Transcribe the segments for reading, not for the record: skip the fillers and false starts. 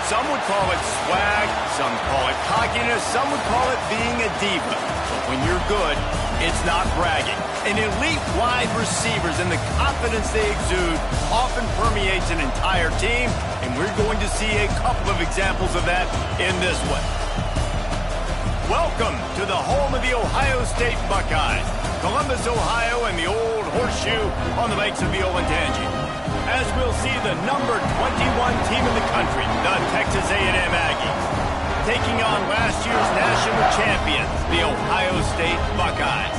Some would call it swag, some call it cockiness, some would call it being a diva. But when you're good, it's not bragging. An elite wide receivers and the confidence they exude often permeates an entire team, and we're going to see a couple of examples of that in this one. Welcome to the home of the Ohio State Buckeyes, Columbus, Ohio, and the old horseshoe on the banks of the Olentangy. As we'll see the number 21 team in the country, the Texas A&M Aggies, taking on last year's national champions, the Ohio State Buckeyes.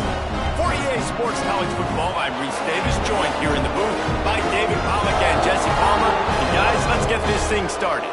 For EA Sports College Football, I'm Reese Davis, joined here in the booth by David Pollack and Jesse Palmer. And guys, let's get this thing started.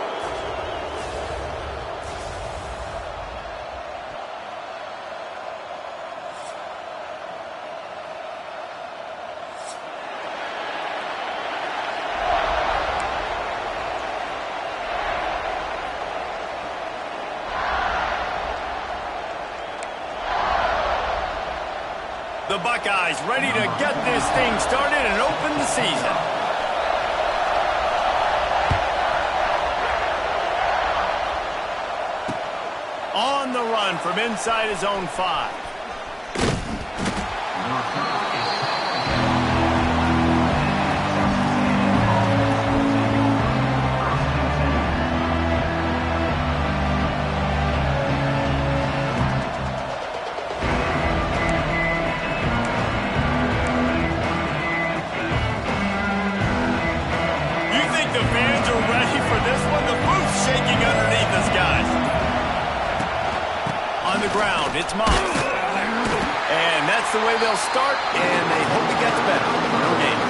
The Buckeyes ready to get this thing started and open the season. On the run from inside his own 5. It's Moss. And that's the way they'll start, and they hope it gets better. No game.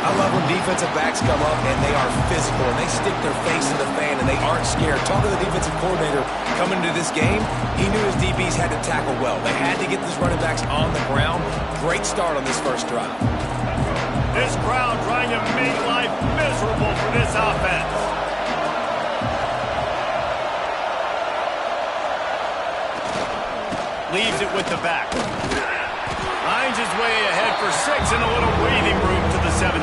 I love when defensive backs come up and they are physical and they stick their face in the fan and they aren't scared. Talk to the defensive coordinator coming into this game. He knew his DBs had to tackle well. They had to get these running backs on the ground. Great start on this first drive. This crowd trying to make life miserable for this offense. Leaves it with the back. Finds his way ahead for 6 and a little breathing room to the 17.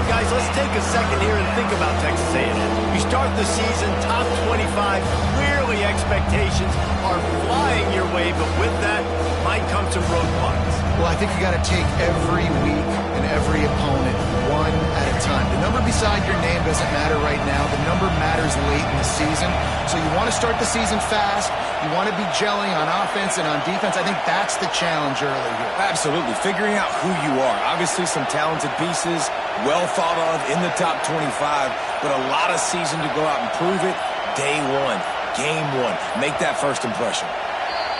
Guys, let's take a second here and think about Texas A&M. You start the season top 25. Clearly expectations are flying your way, but with that might come some roadblocks. Well, I think you got to take every week and every opponent one at a time. The number beside your name doesn't matter right now. The number matters late in the season. So you want to start the season fast. You want to be gelling on offense and on defense. I think that's the challenge early here. Absolutely. Figuring out who you are. Obviously some talented pieces, well thought of in the top 25, but a lot of season to go out and prove it. Day one, game one. Make that first impression.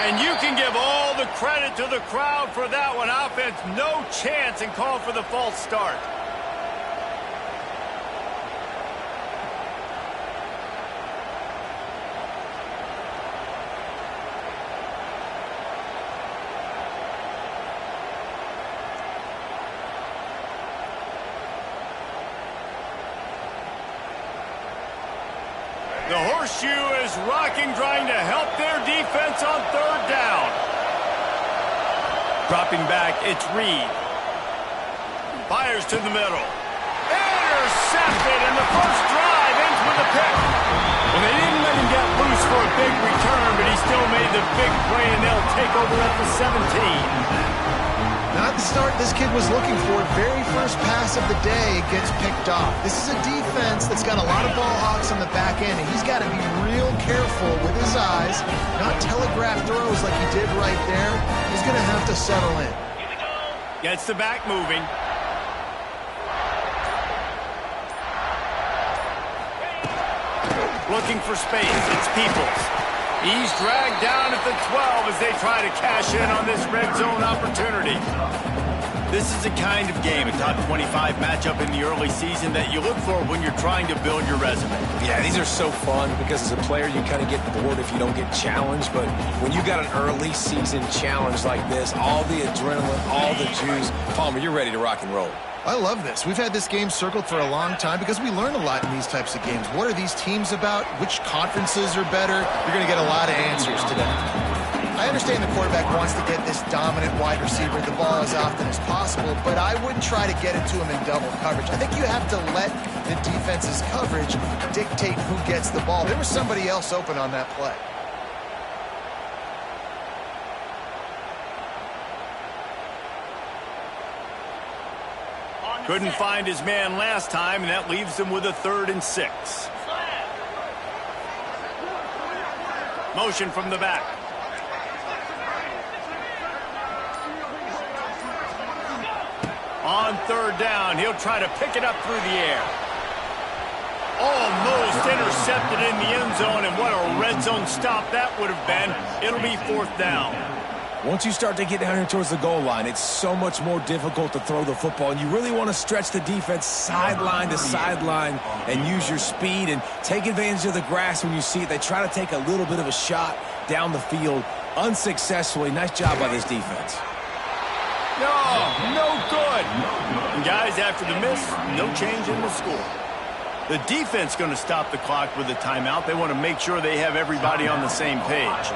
And you can give all the credit to the crowd for that one. Offense, no chance, and call for the false start. The horseshoe is rocking, trying to help their defense on 3rd down. Dropping back, it's Reed. Fires to the middle. Intercepted, and the first drive ends with a pick. Well, they didn't let him get loose for a big return, but he still made the big play, and they'll take over at the 17. Not the start this kid was looking for. Very first pass of the day gets picked off. This is a defense that's got a lot of ball hawks on the back end, and he's got to be real careful with his eyes, not telegraph throws like he did right there. He's going to have to settle in. Gets the back moving. Looking for space. It's Peoples. He's dragged down at the 12 as they try to cash in on this red zone opportunity. This is the kind of game, a top 25 matchup in the early season, that you look for when you're trying to build your resume. Yeah, these are so fun because as a player you kind of get bored if you don't get challenged, but when you got an early season challenge like this, all the adrenaline, all the juice, Palmer, you're ready to rock and roll. I love this. We've had this game circled for a long time because we learn a lot in these types of games. What are these teams about? Which conferences are better? You're going to get a lot of answers today. I understand the quarterback wants to get this dominant wide receiver the ball as often as possible, but I wouldn't try to get it to him in double coverage. I think you have to let the defense's coverage dictate who gets the ball. There was somebody else open on that play. Couldn't find his man last time, and that leaves him with a 3rd and 6. Motion from the back. On 3rd down, he'll try to pick it up through the air. Almost intercepted in the end zone, and what a red zone stop that would have been. It'll be 4th down. Once you start to get down here towards the goal line, it's so much more difficult to throw the football, and you really want to stretch the defense sideline to sideline and use your speed and take advantage of the grass when you see it. They try to take a little bit of a shot down the field unsuccessfully. Nice job by this defense. No good. And guys, after the miss, no change in the score. The defense going to stop the clock with a timeout. They want to make sure they have everybody on the same page.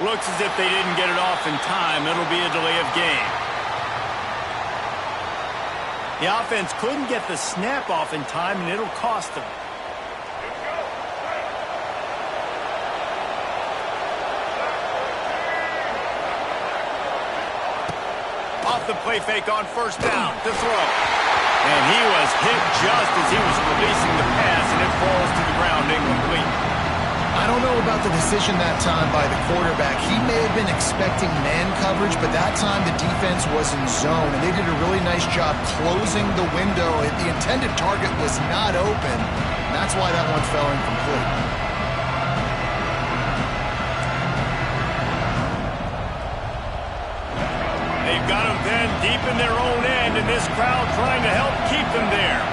Looks as if they didn't get it off in time. It'll be a delay of game. The offense couldn't get the snap off in time, and it'll cost them. Off the play fake on 1st down to throw. And he was hit just as he was releasing the pass, and it falls to the ground incomplete. I don't know about the decision that time by the quarterback. He may have been expecting man coverage, but that time the defense was in zone, and they did a really nice job closing the window. The intended target was not open, and that's why that one fell incomplete. They've got them then deep in their own end, and this crowd trying to help keep them there.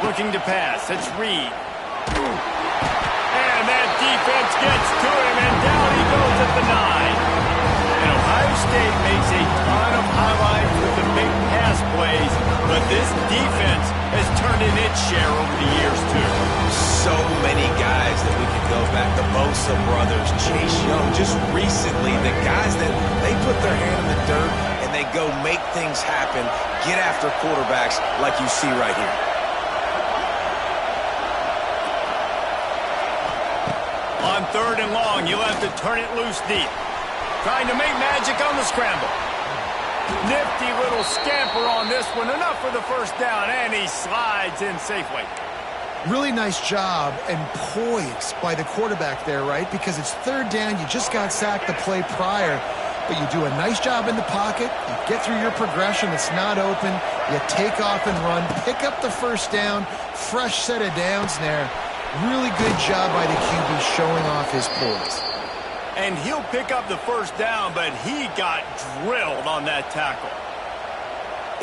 Looking to pass. It's Reed. And that defense gets to him, and down he goes at the 9. And Ohio State makes a ton of highlights with the big pass plays, but this defense has turned in its share over the years, too. So many guys that we could go back. The Bosa brothers, Chase Young. Just recently, the guys that they put their hand in the dirt and they go make things happen, get after quarterbacks like you see right here. On 3rd and long, you'll have to turn it loose deep. Trying to make magic on the scramble. Nifty little scamper on this one. Enough for the 1st down, and he slides in safely. Really nice job and poise by the quarterback there, right? Because it's 3rd down. You just got sacked the play prior, but you do a nice job in the pocket. You get through your progression that's not open. You take off and run. Pick up the 1st down. Fresh set of downs there. Really good job by the QB showing off his poise. And he'll pick up the 1st down, but he got drilled on that tackle.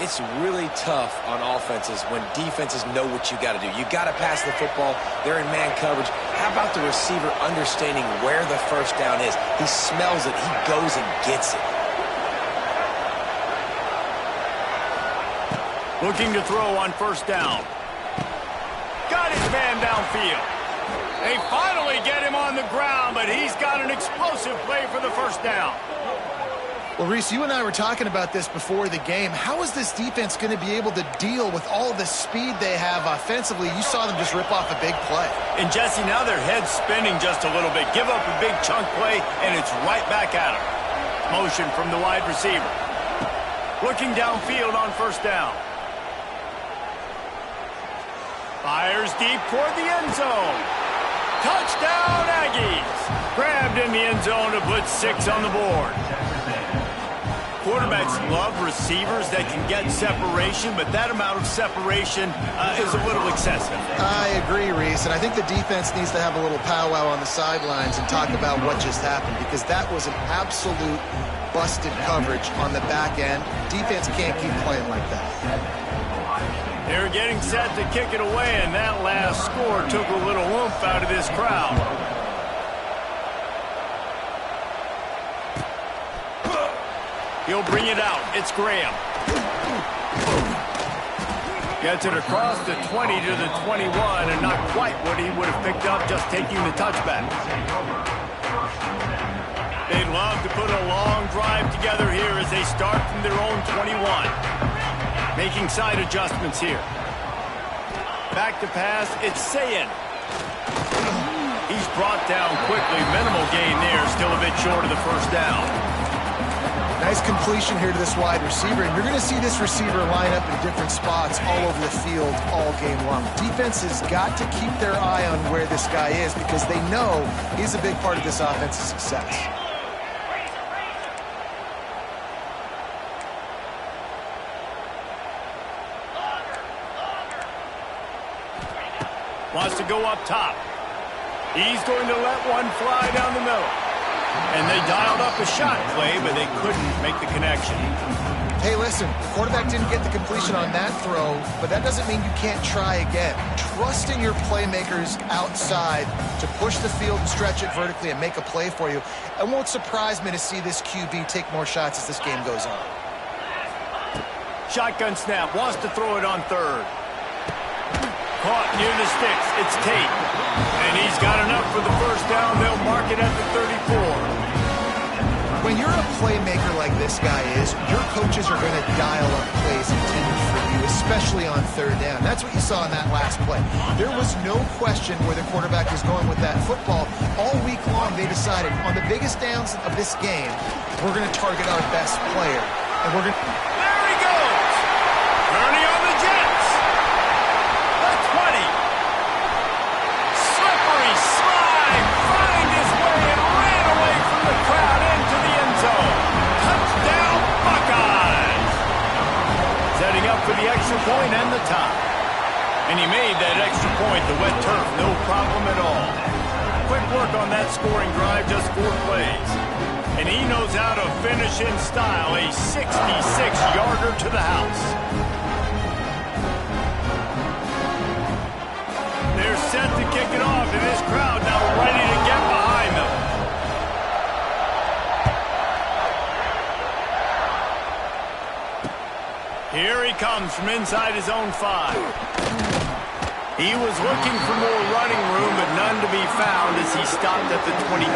It's really tough on offenses when defenses know what you got to do. You got to pass the football. They're in man coverage. How about the receiver understanding where the 1st down is? He smells it. He goes and gets it. Looking to throw on 1st down. Got his man downfield. They finally get him on the ground, but he's got an explosive play for the 1st down. Well, Reese, you and I were talking about this before the game. How is this defense going to be able to deal with all the speed they have offensively? You saw them just rip off a big play. And, Jesse, now their head's spinning just a little bit. Give up a big chunk play, and it's right back at them. Motion from the wide receiver. Looking downfield on 1st down. Fires deep toward the end zone. Touchdown, Aggies. Grabbed in the end zone to put 6 on the board. Quarterbacks love receivers that can get separation, but that amount of separation is a little excessive. I agree, Reese, and I think the defense needs to have a little powwow on the sidelines and talk about what just happened, because that was an absolute busted coverage on the back end. Defense can't keep playing like that. They're getting set to kick it away, and that last score took a little oomph out of this crowd. He'll bring it out. It's Graham. Gets it across the 20 to the 21, and not quite what he would have picked up just taking the touchback. They'd love to put a long drive together here as they start from their own 21. Making side adjustments here. Back to pass, it's Sayin. He's brought down quickly. Minimal gain there, still a bit short of the first down. Nice completion here to this wide receiver, and you're going to see this receiver line up in different spots all over the field all game long. Defense has got to keep their eye on where this guy is because they know he's a big part of this offense's success. Wants to go up top. He's going to let one fly down the middle. And they dialed up a shot play, but they couldn't make the connection. Hey, listen, the quarterback didn't get the completion on that throw, but that doesn't mean you can't try again. Trusting your playmakers outside to push the field and stretch it vertically and make a play for you. It won't surprise me to see this QB take more shots as this game goes on. Shotgun snap, wants to throw it on third. Caught near the sticks, it's Tate. And he's got enough for the first down. They'll mark it at the 34. When you're a playmaker like this guy is, your coaches are going to dial up plays intended for you, especially on third down. That's what you saw in that last play. There was no question where the quarterback was going with that football. All week long, they decided on the biggest downs of this game, we're going to target our best player. And we're going to... There he goes! Ernie on the Jets! The 20. Slippery slide, find his way and ran away from the crowd into the end zone. Touchdown, Buckeyes! Setting up for the extra point and the tie. And he made that extra point, the wet turf, no problem at all. Quick work on that scoring drive, just 4 plays. And he knows how to finish in style, a 66-yarder to the house. They're set to kick it off, and this crowd now ready to get behind them. Here he comes from inside his own 5. He was looking for more running room, but none to be found as he stopped at the 23.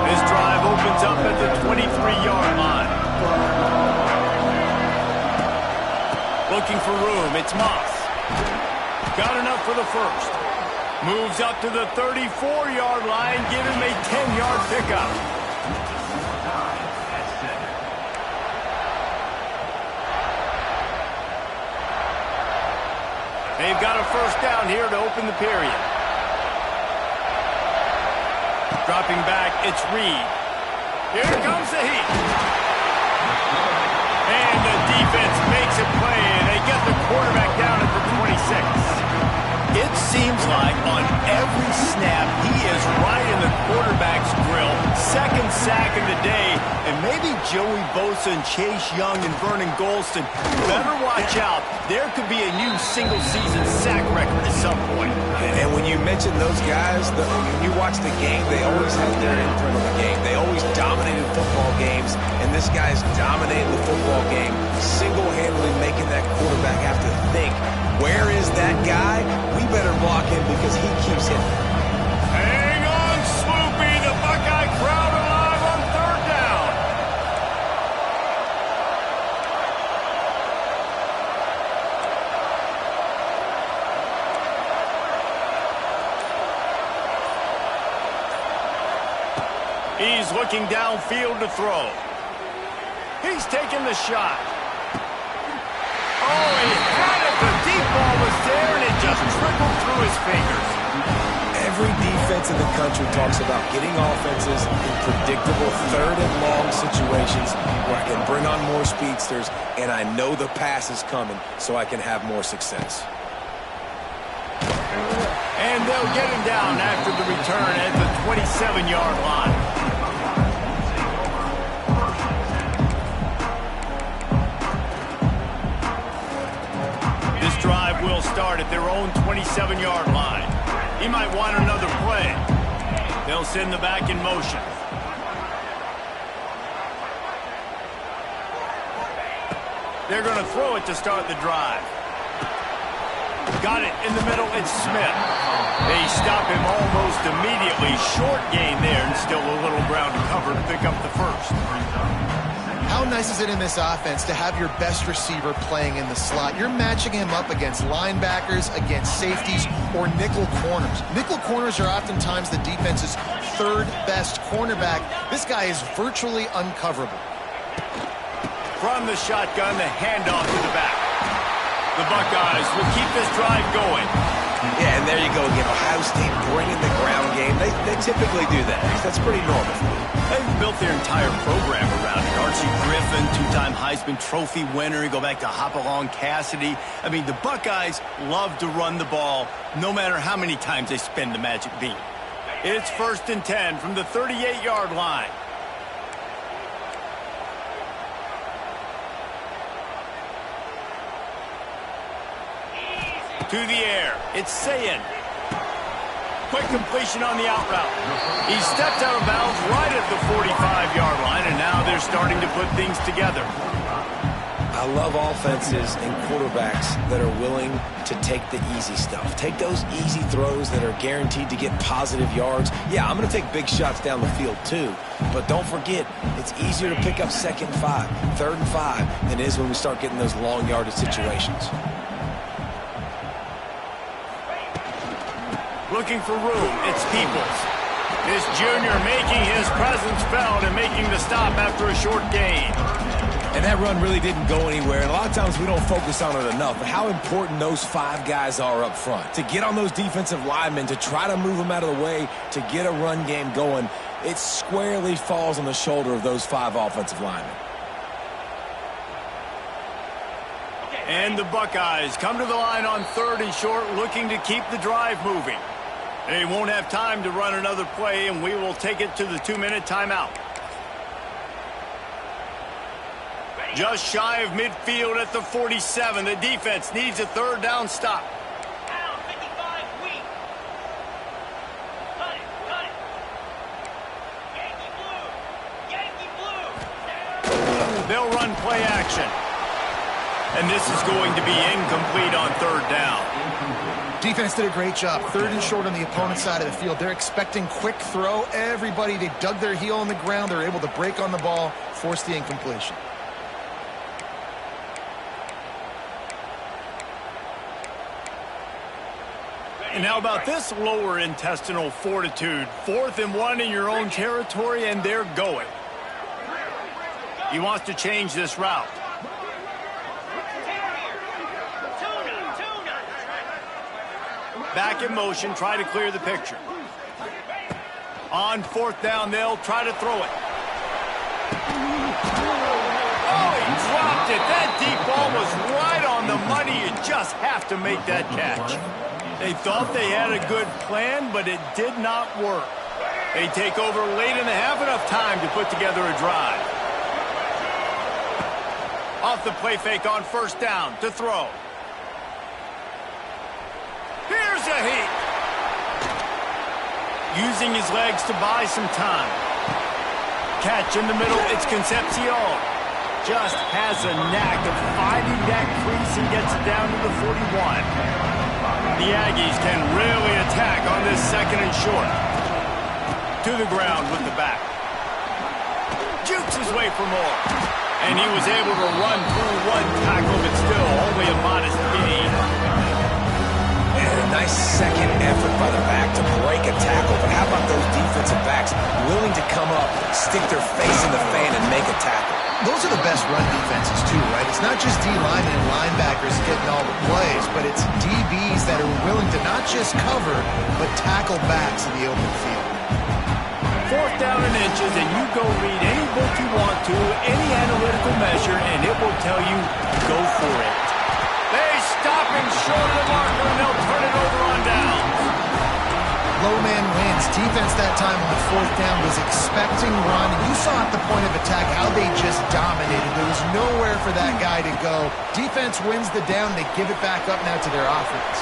This drive opens up at the 23-yard line. Looking for room, it's Moss. Got enough for the first. Moves up to the 34-yard line, give him a 10-yard pickup. They've got a first down here to open the period. Dropping back, it's Reed. Here comes the heat. And the defense makes a play, and they get the quarterback down at the 26. It seems like on every snap, he is right in the quarterback's grill. Second sack of the day, and maybe Joey Bosa and Chase Young and Vernon Golston better watch out. There could be a new single-season sack record at some point. And when you mention those guys, when you watch the game, they always had their imprint on the game. They always dominated football games, and this guy's dominating the football game, single-handedly making that quarterback have to think, where is that guy? We better block him because he keeps hitting. Hang on, Swoopy. The Buckeye crowd alive on third down. He's looking downfield to throw. He's taking the shot. Oh, he had it. The deep ball was there, and it just trickled through his fingers. Every defense defense in the country talks about getting offenses in predictable third and long situations where I can bring on more speedsters and I know the pass is coming so I can have more success. And they'll get him down after the return at the 27-yard line. This drive will start at their own 27-yard line. He might want another play. They'll send the back in motion. They're going to throw it to start the drive. Got it in the middle. It's Smith. They stop him almost immediately. Short gain there and still a little ground to cover to pick up the first. How nice is it in this offense to have your best receiver playing in the slot? You're matching him up against linebackers, against safeties, or nickel corners. Nickel corners are oftentimes the defense's third best cornerback. This guy is virtually uncoverable. From the shotgun, the handoff to the back. The Buckeyes will keep this drive going. Yeah, and there you go again. Ohio State bringing the ground game. They typically do that. That's pretty normal. They've built their entire program around it. Archie Griffin, two-time Heisman Trophy winner. You go back to Hopalong Cassidy. I mean, the Buckeyes love to run the ball no matter how many times they spin the magic bean. It's 1st and 10 from the 38-yard line. To the air. It's Sayin. Quick completion on the out route. He stepped out of bounds right at the 45-yard line, and now they're starting to put things together. I love offenses and quarterbacks that are willing to take the easy stuff. Take those easy throws that are guaranteed to get positive yards. Yeah, I'm going to take big shots down the field too. But don't forget, it's easier to pick up 2nd and 5, 3rd and 5 than it is when we start getting those long yardage situations. Looking for room, it's Peoples. This junior making his presence felt and making the stop after a short gain. And that run really didn't go anywhere. And a lot of times we don't focus on it enough, but how important those 5 guys are up front. To get on those defensive linemen, to try to move them out of the way, to get a run game going, it squarely falls on the shoulder of those 5 offensive linemen. And the Buckeyes come to the line on 3rd and short, looking to keep the drive moving. They won't have time to run another play, and we will take it to the 2-minute timeout. Just shy of midfield at the 47. The defense needs a 3rd down stop. Down, 55, weak. Cut it. Yankee blue. They'll run play action. And this is going to be incomplete on 3rd down. Defense did a great job. 3rd and short on the opponent's side of the field. They're expecting quick throw. Everybody, they dug their heel on the ground. They're able to break on the ball, force the incompletion. And how about this lower intestinal fortitude? 4th and 1 in your own territory, and they're going. He wants to change this route. Back in motion, try to clear the picture. On 4th down, they'll try to throw it. Oh, he dropped it. That deep ball was right on the money. You just have to make that catch. They thought they had a good plan, but it did not work. They take over late in the half, enough time to put together a drive. Off the play fake on 1st down to throw. Here's a heat. Using his legs to buy some time. Catch in the middle, it's Concepcion. Just has a knack of finding that crease and gets it down to the 41. The Aggies can really attack on this 2nd and short. To the ground with the back. Jukes his way for more. And he was able to run through 1 tackle, but still only a modest gain. Nice second effort by the back to break a tackle. But how about those defensive backs willing to come up, stick their face in the fan, and make a tackle? Those are the best run defenses too, right? It's not just D linemen and linebackers getting all the plays, but it's DBs that are willing to not just cover, but tackle backs in the open field. 4th down and inches, and you go read any book you want to, any analytical measure, and it will tell you, go for it. They stop him short of the marker, and they'll turn it over on down. Low man wins. Defense that time on 4th down was expecting run. And you saw at the point of attack how they just dominated. There was nowhere for that guy to go. Defense wins the down. They give it back up now to their offense.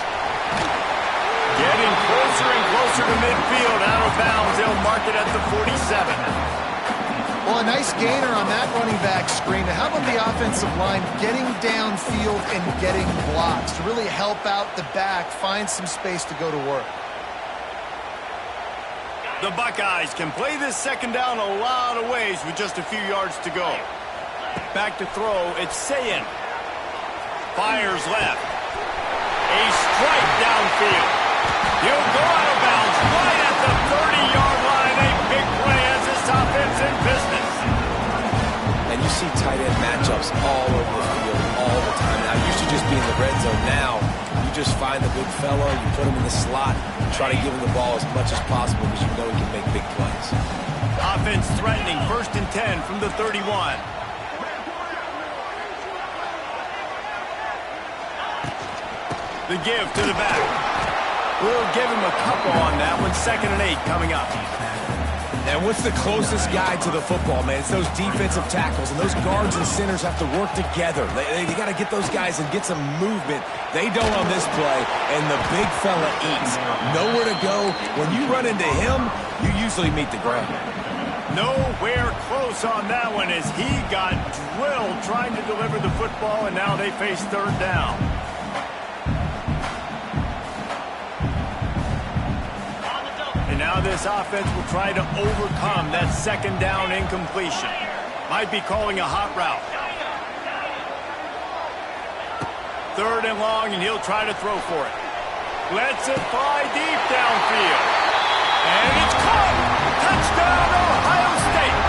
Getting closer and closer to midfield. Out of bounds. They'll mark it at the 47. Well, a nice gainer on that running back screen. How about the offensive line getting downfield and getting blocks to really help out the back, find some space to go to work? The Buckeyes can play this 2nd down a lot of ways with just a few yards to go. Back to throw. It's Sayin. Fires left. A strike downfield. He'll go out of bounds right at the 30-yard line. A big play as this offense in business. And you see tight end matchups all over the field all the time now. It used to just be in the red zone. Now you just find the big fella, you put him in the slot, and try to give him the ball as much as possible because you know he can make big plays. Offense threatening 1st and 10 from the 31. The give to the back. We'll give him a couple on that one. 2nd and 8 coming up. And what's the closest guy to the football, man? It's those defensive tackles, and those guards and centers have to work together. They got to get those guys and get some movement. They don't on this play, and the big fella eats. Nowhere to go. When you run into him, you usually meet the ground. Nowhere close on that one as he got drilled trying to deliver the football, and now they face 3rd down. And now this offense will try to overcome that 2nd down incompletion. Might be calling a hot route. 3rd and long, and he'll try to throw for it. Lets it fly deep downfield. And it's caught! Touchdown, Ohio State!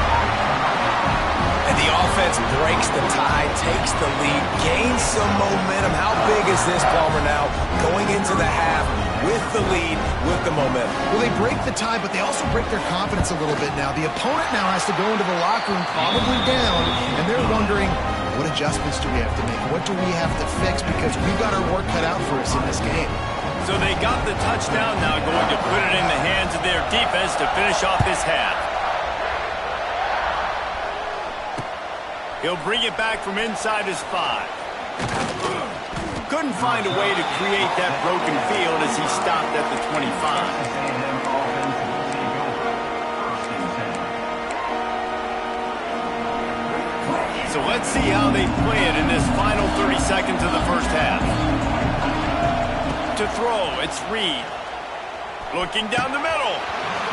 And the offense breaks the tie, takes the lead, gains some momentum. How big is this, Palmer, now? Going into the half with the lead, with the momentum. Well, they break the tie, but they also break their confidence a little bit now. The opponent now has to go into the locker room probably down, and they're wondering, what adjustments do we have to make? What do we have to fix? Because we've got our work cut out for us in this game. So they got the touchdown, now going to put it in the hands of their defense to finish off this half. He'll bring it back from inside his 5. Couldn't find a way to create that broken field as he stopped at the 25. So let's see how they play it in this final 30 seconds of the first half. To throw, it's Reed. Looking down the middle.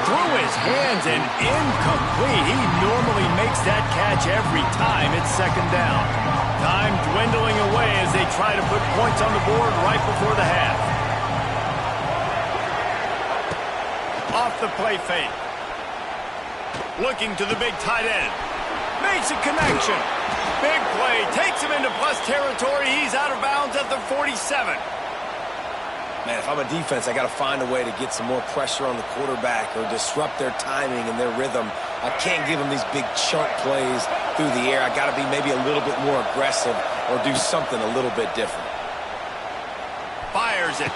Through his hands and incomplete. He normally makes that catch every time. It's 2nd down. Time dwindling away as they try to put points on the board right before the half. Off the play fake. Looking to the big tight end. Makes a connection. Big play. Takes him into plus territory. He's out of bounds at the 47. Man, if I'm a defense, I got to find a way to get some more pressure on the quarterback or disrupt their timing and their rhythm. I can't give them these big chunk plays through the air. I got to be maybe a little bit more aggressive or do something a little bit different. Fires it.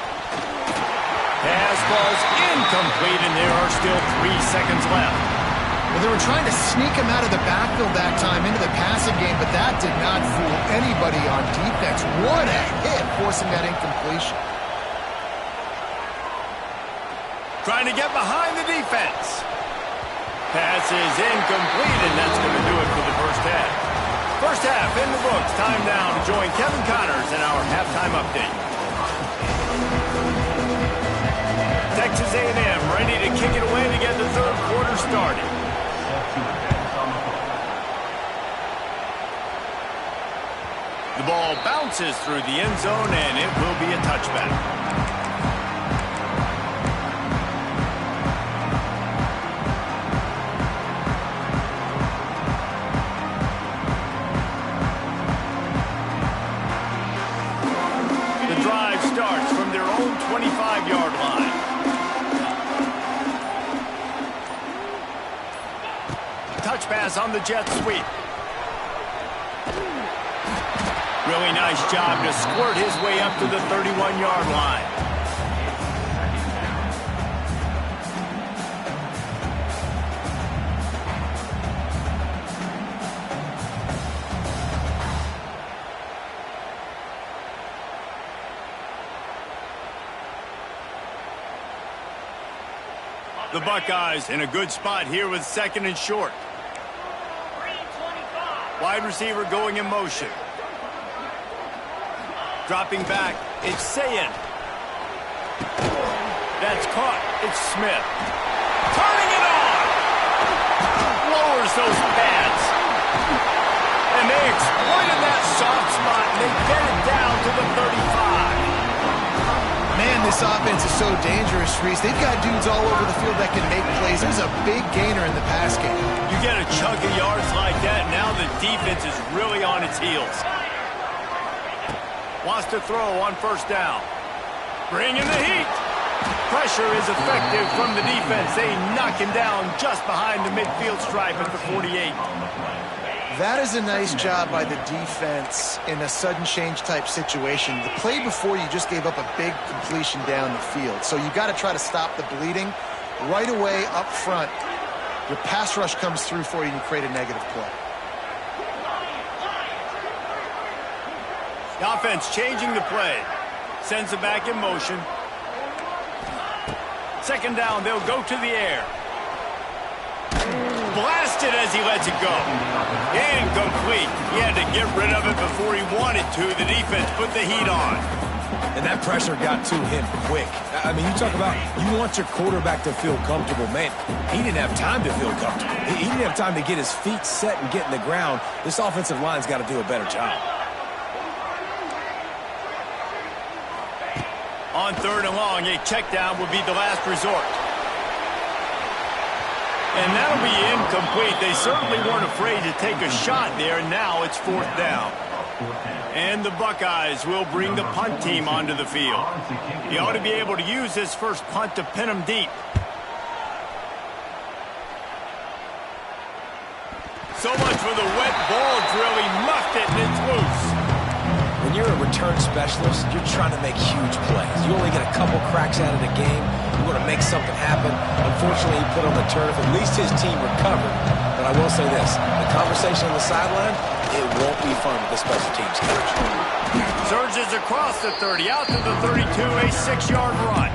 Pass ball's incomplete, and there are still 3 seconds left. Well, they were trying to sneak him out of the backfield that time into the passing game, but that did not fool anybody on defense. What a hit, forcing that incompletion. Trying to get behind the defense. Pass is incomplete, and that's going to do it for the first half. First half in the books. Time now to join Kevin Connors in our halftime update. Texas A&M ready to kick it away to get the 3rd quarter started. The ball bounces through the end zone, and it will be a touchback. pass on the jet sweep. Really nice job to squirt his way up to the 31-yard line. The Buckeyes in a good spot here with 2nd and short. 325. Wide receiver going in motion. Dropping back, it's Sayin. That's caught, it's Smith. Turning it on! Lowers those pads. And they exploited that soft spot, and they get it down to the 35. Man, this offense is so dangerous, Reese. They've got dudes all over the field that can make plays. There's a big gainer in the pass game. You get a chunk of yards like that, now the defense is really on its heels. Wants to throw on 1st down. Bringing the heat. Pressure is effective from the defense. They knock him down just behind the midfield stripe at the 48. That is a nice job by the defense in a sudden change type situation. The play before, you just gave up a big completion down the field. So you got to try to stop the bleeding right away up front. Your pass rush comes through for you and you create a negative play. The offense changing the play. Sends it back in motion. 2nd down, they'll go to the air. Blasted as he lets it go. Incomplete. He had to get rid of it before he wanted to. The defense put the heat on. And that pressure got to him quick. I mean, you talk about you want your quarterback to feel comfortable. Man, he didn't have time to feel comfortable. He didn't have time to get his feet set and get in the ground. This offensive line's got to do a better job. On 3rd and long, a check down will be the last resort. And that'll be incomplete. They certainly weren't afraid to take a shot there. Now it's 4th down. And the Buckeyes will bring the punt team onto the field. He ought to be able to use his first punt to pin him deep. So much for the wet ball drill. He muffed it and it's loose. When you're a return specialist, you're trying to make huge plays. You only get a couple cracks at it a game. You want to make something happen. Unfortunately, he put on the turf. At least his team recovered. But I will say this, the conversation on the sideline, it won't be fun with the special teams coach. Surges across the 30, out to the 32, a 6-yard run.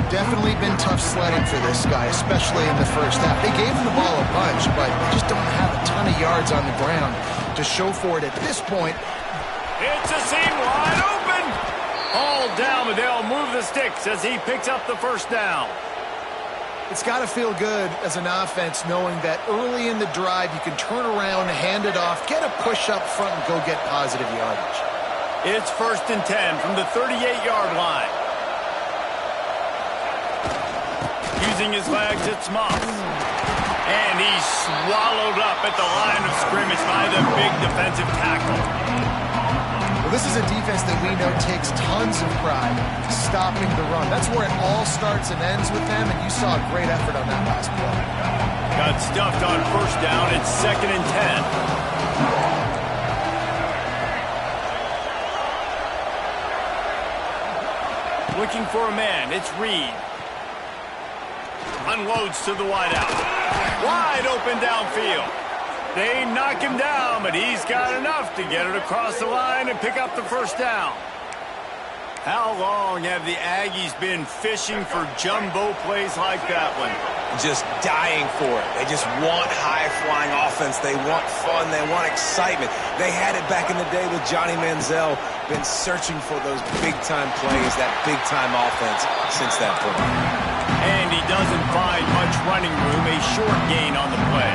Definitely been tough sledding for this guy, especially in the first half. They gave him the ball a bunch, but they just don't have a ton of yards on the ground to show for it at this point. It's a seam wide open. All down, but they'll move the sticks as he picks up the 1st down. It's got to feel good as an offense knowing that early in the drive you can turn around, hand it off, get a push up front, and go get positive yardage. It's 1st and 10 from the 38-yard line. Using his legs, it's Moss. And he's swallowed up at the line of scrimmage by the big defensive tackle. Well, this is a defense that we know takes tons of pride stopping the run. That's where it all starts and ends with them, and you saw a great effort on that last play. Got stuffed on 1st down. It's 2nd and 10. Looking for a man. It's Reed. Unloads to the wideout. Wide open downfield. They knock him down, but he's got enough to get it across the line and pick up the 1st down. How long have the Aggies been fishing for jumbo plays like that one? Just dying for it. They just want high-flying offense. They want fun. They want excitement. They had it back in the day with Johnny Manziel. Been searching for those big-time plays, that big-time offense since that point. And he doesn't find much running room, a short gain on the play.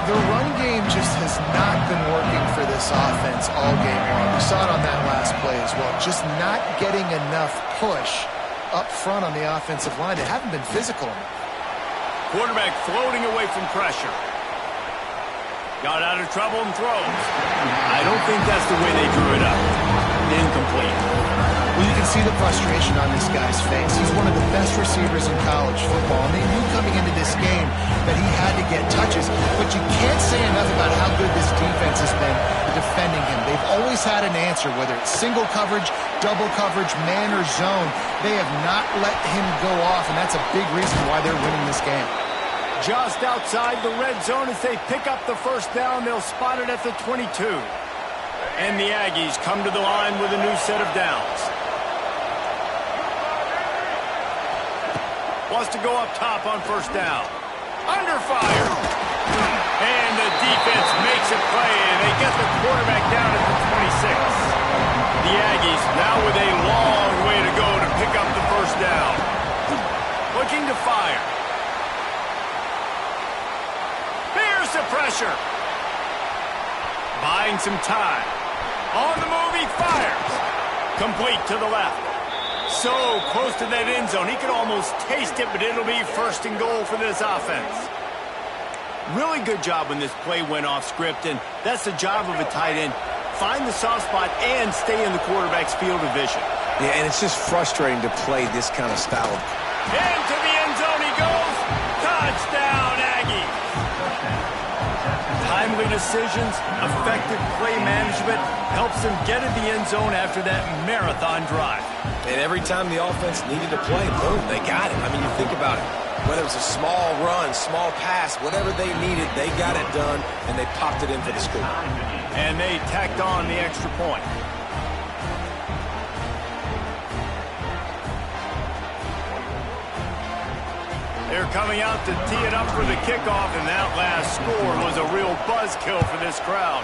The run game just has not been working for this offense all game long. We saw it on that last play as well. Just not getting enough push up front on the offensive line. They haven't been physical enough. Quarterback floating away from pressure. Got out of trouble and throws. I don't think that's the way they drew it up. Incomplete. Well, you can see the frustration on this guy's face. He's one of the best receivers in college football, and they knew coming into this game that he had to get touches, but you can't say enough about how good this defense has been defending him. They've always had an answer, whether it's single coverage, double coverage, man or zone. They have not let him go off, and that's a big reason why they're winning this game. Just outside the red zone as they pick up the first down. They'll spot it at the 22. And the Aggies come to the line with a new set of downs. Wants to go up top on first down. Under fire. And the defense makes a play, and they get the quarterback down at the 26. The Aggies now with a long way to go to pick up the first down. Looking to fire. Here's the pressure. Buying some time. On the move, he fires. Complete to the left. So close to that end zone. He could almost taste it, but it'll be first and goal for this offense. Really good job when this play went off script, and that's the job of a tight end. Find the soft spot and stay in the quarterback's field of vision. Yeah, and it's just frustrating to play this kind of style. Into the end zone he goes. Touchdown, Aggies. Timely decisions, effective play management helps them get in the end zone after that marathon drive. And every time the offense needed to play, boom, they got it. I mean, you think about it. Whether it was a small run, small pass, whatever they needed, they got it done, and they popped it in for the score. And they tacked on the extra point. They're coming out to tee it up for the kickoff, and that last score was a real buzzkill for this crowd.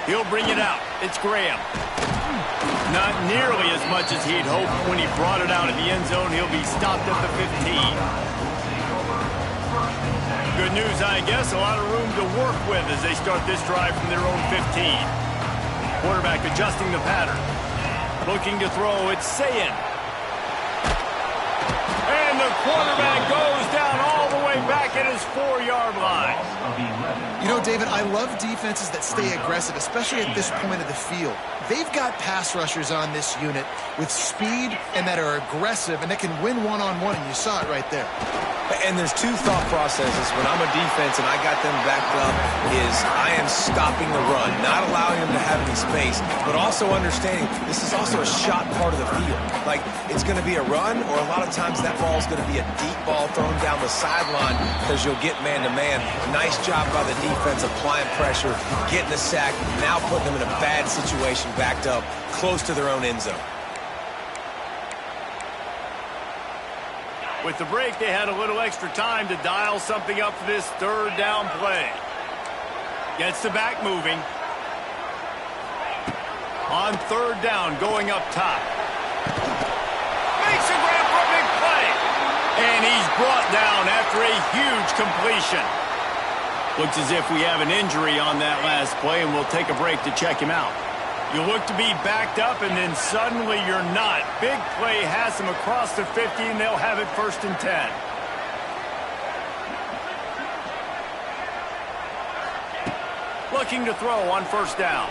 He'll bring it out. It's Graham. Not nearly as much as he'd hoped when he brought it out in the end zone. He'll be stopped at the 15. Good news, I guess. A lot of room to work with as they start this drive from their own 15. Quarterback adjusting the pattern. Looking to throw. It's Sayin. And the quarterback goes down all the way back at his 4-yard line. You know, David, I love defenses that stay aggressive, especially at this point of the field. They've got pass rushers on this unit with speed and that are aggressive and that can win one-on-one, and you saw it right there. And there's two thought processes when I'm a defense and I got them backed up is I am stopping the run, not allowing them to have any space, but also understanding this is also a shot part of the field. Like, it's going to be a run, or a lot of times that ball is going to be a deep ball thrown down the sideline because you'll get man-to-man. Nice job by the defense applying pressure, getting the sack, now putting them in a bad situation backed up close to their own end zone. With the break, they had a little extra time to dial something up for this third down play. Gets the back moving. On third down, going up top. Makes a grab for a big play. And he's brought down after a huge completion. Looks as if we have an injury on that last play, and we'll take a break to check him out. You look to be backed up, and then suddenly you're not. Big play has them across the 50, and they'll have it 1st and 10. Looking to throw on first down.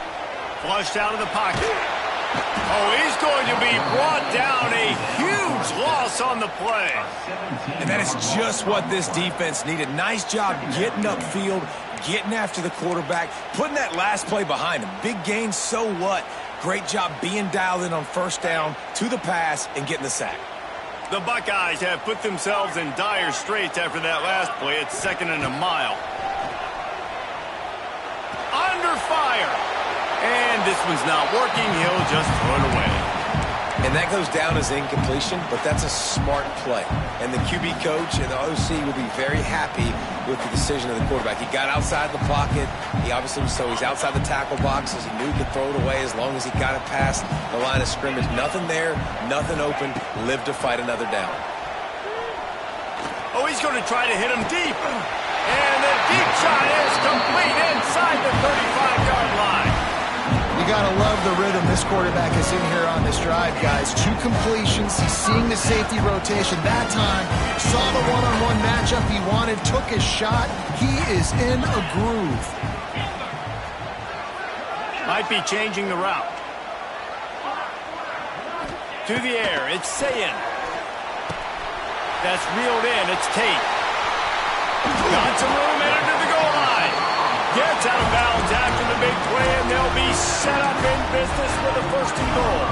Flushed out of the pocket. Oh, he's going to be brought down. A huge loss on the play. And that is just what this defense needed. Nice job getting upfield, getting after the quarterback, putting that last play behind him. Big gain, so what? Great job being dialed in on first down to the pass and getting the sack. The Buckeyes have put themselves in dire straits after that last play. It's 2nd and a mile. Under fire. And this one's not working. He'll just throw it away. And that goes down as incompletion, but that's a smart play. And the QB coach and the OC will be very happy with the decision of the quarterback. He got outside the pocket. He obviously, so he's outside the tackle box as he knew he could throw it away as long as he got it past the line of scrimmage. Nothing there, nothing open. Live to fight another down. Oh, he's going to try to hit him deep. And the deep shot is complete inside the 35-yard line. You got to love the rhythm this quarterback is in here on this drive, guys. 2 completions. He's seeing the safety rotation. That time, saw the one-on-one matchup he wanted, took his shot. He is in a groove. Might be changing the route. To the air, it's Sayin. That's reeled in, it's Tate. Got some room, headed to the goal line. Gets out of bounds after the big play, and they'll be set up in business with a 1st and goal.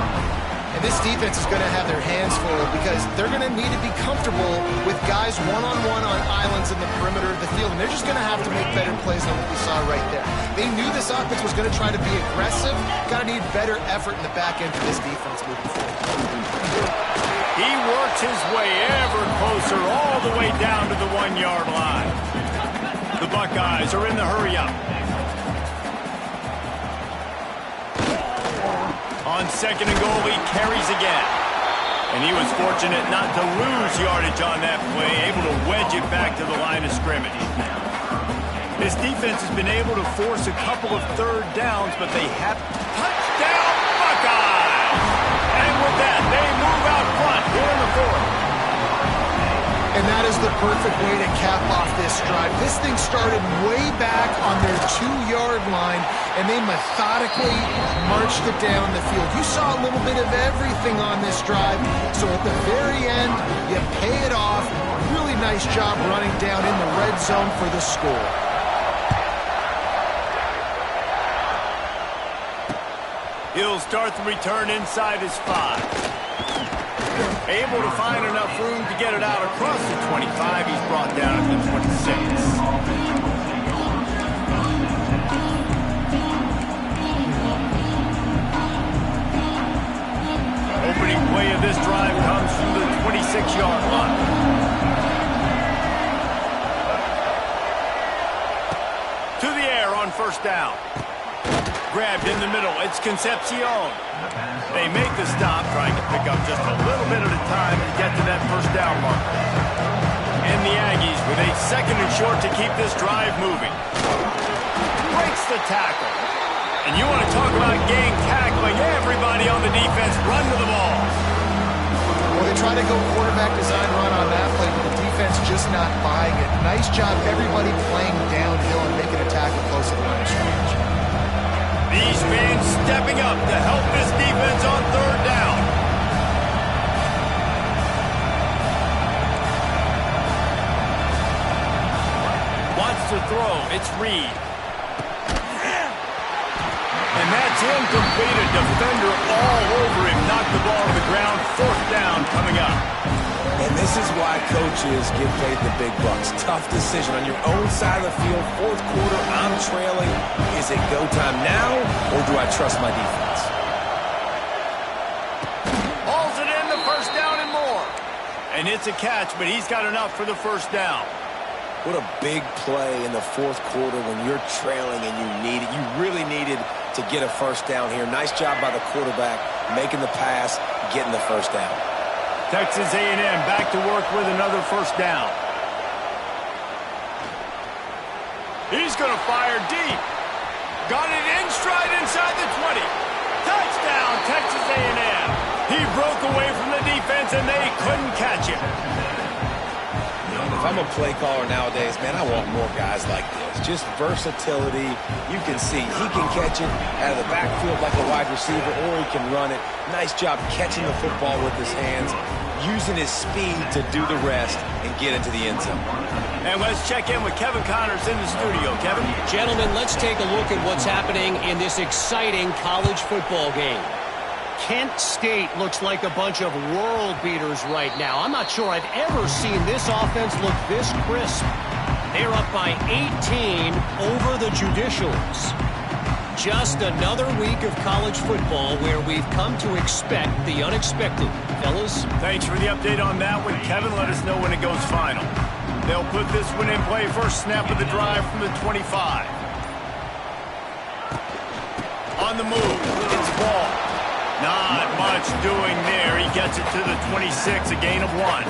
And this defense is going to have their hands full because they're going to need to be comfortable with guys one-on-one on islands in the perimeter of the field. And they're just going to have to make better plays than what we saw right there. They knew this offense was going to try to be aggressive. Got to need better effort in the back end for this defense moving forward. He works his way ever closer all the way down to the 1-yard line. The Buckeyes are in the hurry-up. On 2nd and goal, he carries again. And he was fortunate not to lose yardage on that play, able to wedge it back to the line of scrimmage. This defense has been able to force a couple of 3rd downs, but they have touchdown Buckeyes! And with that, they move out front here in the 4th. And that is the perfect way to cap off this drive. This thing started way back on their 2-yard line, and they methodically marched it down the field. You saw a little bit of everything on this drive, so at the very end, you pay it off. Really nice job running down in the red zone for the score. He'll start the return inside his 5. Able to find enough room to get it out across the 25. He's brought down at the 26. Opening play of this drive comes from the 26-yard line. To the air on 1st down. Grabbed in the middle. It's Concepcion. They make the stop, trying to pick up just a little bit at a time to get to that 1st down marker. And the Aggies with a 2nd and short to keep this drive moving. Breaks the tackle. And you want to talk about gang tackling. Everybody on the defense run to the ball. Well, they try to go quarterback design run on that play, but the defense just not buying it. Nice job everybody playing downhill and making a tackle close to the line of scrimmage. These fans stepping up to help this defense on 3rd down. Wants to throw. It's Reed. And that's incomplete. A defender all over him. Knocked the ball to the ground. 4th down coming up. And this is why coaches get paid the big bucks. Tough decision on your own side of the field. 4th quarter, I'm trailing. Is it go time now, or do I trust my defense? Hauls it in, the 1st down and more. And it's a catch, but he's got enough for the 1st down. What a big play in the 4th quarter when you're trailing and you need it. You really needed to get a 1st down here. Nice job by the quarterback, making the pass, getting the 1st down. Texas A&M back to work with another 1st down. He's going to fire deep. Got it in stride inside the 20. Touchdown, Texas A&M. He broke away from the defense, and they couldn't catch him. If I'm a play caller nowadays, man, I want more guys like this. Just versatility. You can see he can catch it out of the backfield like a wide receiver, or he can run it. Nice job catching the football with his hands, using his speed to do the rest and get into the end zone. And let's check in with Kevin Connors in the studio. Kevin? Gentlemen, let's take a look at what's happening in this exciting college football game. Kent State looks like a bunch of world beaters right now. I'm not sure I've ever seen this offense look this crisp. They're up by 18 over the Judicials. Just another week of college football where we've come to expect the unexpected. Fellas? Thanks for the update on that one, Kevin. Let us know when it goes final. They'll put this one in play. First snap of the drive from the 25. On the move, it's Ball. Not much doing there. He gets it to the 26, a gain of 1.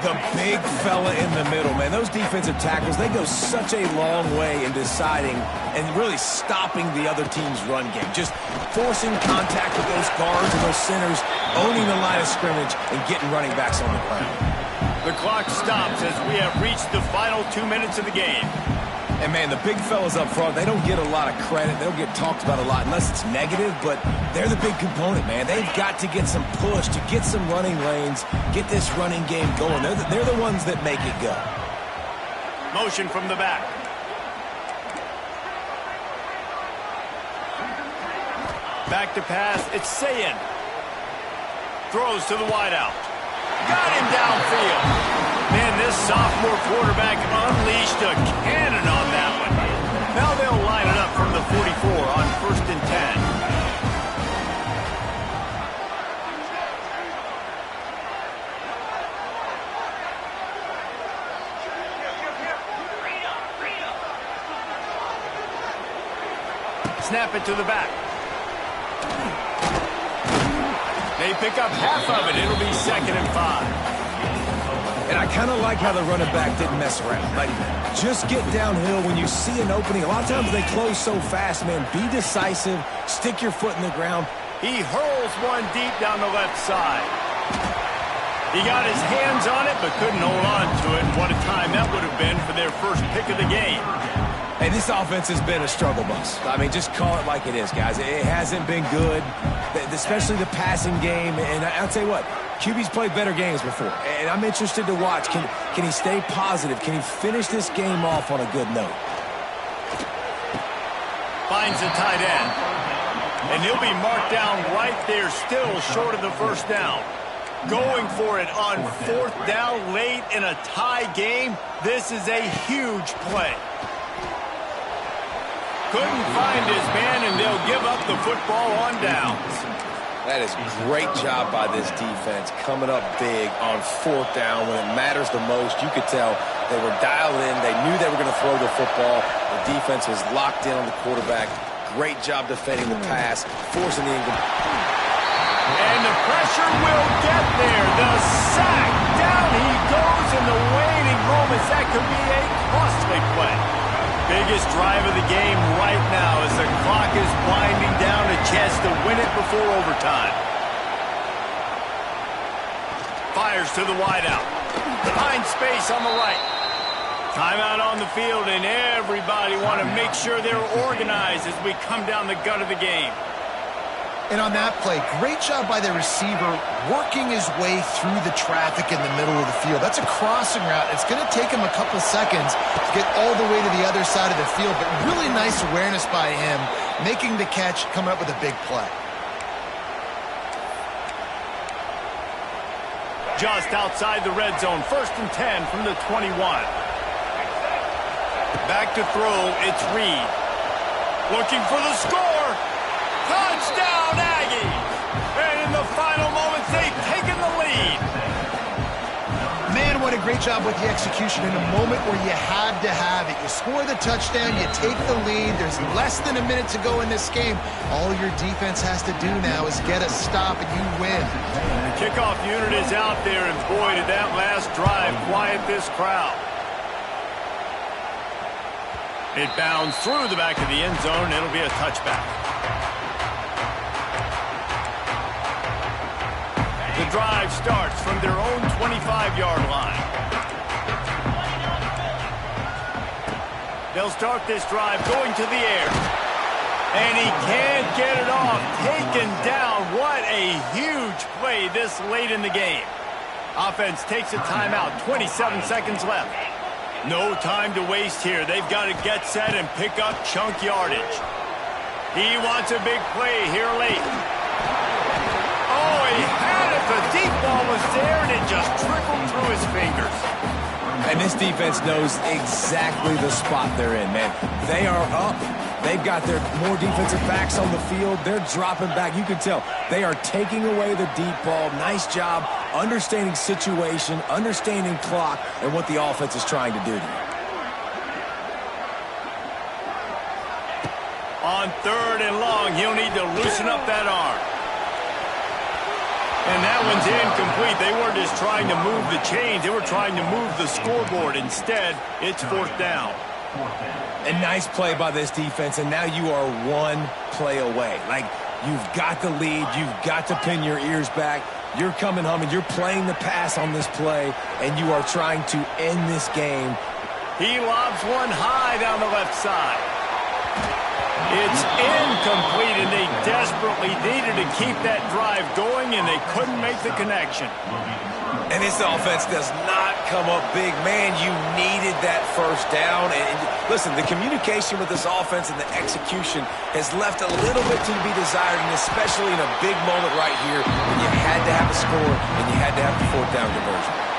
The big fella in the middle, man. Those defensive tackles, they go such a long way in deciding and really stopping the other team's run game. Just forcing contact with those guards and those centers, owning the line of scrimmage, and getting running backs on the ground. The clock stops as we have reached the final 2 minutes of the game. And, man, the big fellas up front, they don't get a lot of credit. They don't get talked about a lot unless it's negative, but they're the big component, man. They've got to get some push, to get some running lanes, get this running game going. They're the ones that make it go. Motion from the back. Back to pass. It's Sayin. Throws to the wideout. Got him downfield. Man, this sophomore quarterback unleashed a cannon on that one. Now they'll line it up from the 44 on 1st and 10. Snap it to the back. They pick up half of it. It'll be 2nd and 5. And I kind of like how the running back didn't mess around. Like, just get downhill when you see an opening. A lot of times they close so fast, man. Be decisive. Stick your foot in the ground. He hurls one deep down the left side. He got his hands on it, but couldn't hold on to it. What a time that would have been for their first pick of the game. Hey, this offense has been a struggle bus. I mean, just call it like it is, guys. It hasn't been good, especially the passing game. And I'll tell you what, QB's played better games before. And I'm interested to watch. Can he stay positive? Can he finish this game off on a good note? Finds the tight end. And he'll be marked down right there, still short of the first down. Going for it on 4th down late in a tie game. This is a huge play. Couldn't find his man, and they'll give up the football on downs. That is a great job by this defense, coming up big on 4th down when it matters the most. You could tell they were dialed in. They knew they were going to throw the football. The defense was locked in on the quarterback. Great job defending the pass, forcing the incomplete. And the pressure will get there. The sack. Down he goes in the waning moments. That could be a costly play. Biggest drive of the game right now as the clock is winding down, a chance to win it before overtime. Fires to the wideout. Finds space on the right. Timeout on the field, and everybody want to make sure they're organized as we come down the gut of the game. And on that play, great job by the receiver working his way through the traffic in the middle of the field. That's a crossing route. It's going to take him a couple seconds to get all the way to the other side of the field, but really nice awareness by him, making the catch, coming up with a big play. Just outside the red zone, 1st and 10 from the 21. Back to throw, it's Reed. Looking for the score. Touchdown, Aggies! And in the final moments, they've taken the lead. Man, what a great job with the execution in a moment where you had to have it. You score the touchdown, you take the lead. There's less than a minute to go in this game. All your defense has to do now is get a stop and you win. The kickoff unit is out there, and boy, did that last drive quiet this crowd. It bounds through the back of the end zone, and it'll be a touchback. The drive starts from their own 25-yard line. They'll start this drive going to the air. And he can't get it off. Taken down. What a huge play this late in the game. Offense takes a timeout. 27 seconds left. No time to waste here. They've got to get set and pick up chunk yardage. He wants a big play here late. Oh, he had it. The deep ball was there, and it just trickled through his fingers. And this defense knows exactly the spot they're in, man. They are up. They've got their more defensive backs on the field. They're dropping back. You can tell they are taking away the deep ball. Nice job understanding situation, understanding clock, and what the offense is trying to do to you. On 3rd and long, he'll need to loosen up that arm. And that one's incomplete. They weren't just trying to move the chains. They were trying to move the scoreboard. Instead, it's 4th down. A nice play by this defense, and now you are one play away. Like, you've got the lead. You've got to pin your ears back. You're coming home, and you're playing the pass on this play, and you are trying to end this game He lobs one high down the left side. It's incomplete, and they desperately needed to keep that drive going, and they couldn't make the connection. And this offense does not come up big. Man, you needed that first down. And listen, the communication with this offense and the execution has left a little bit to be desired, and especially in a big moment right here when you had to have a score and you had to have the fourth down conversion.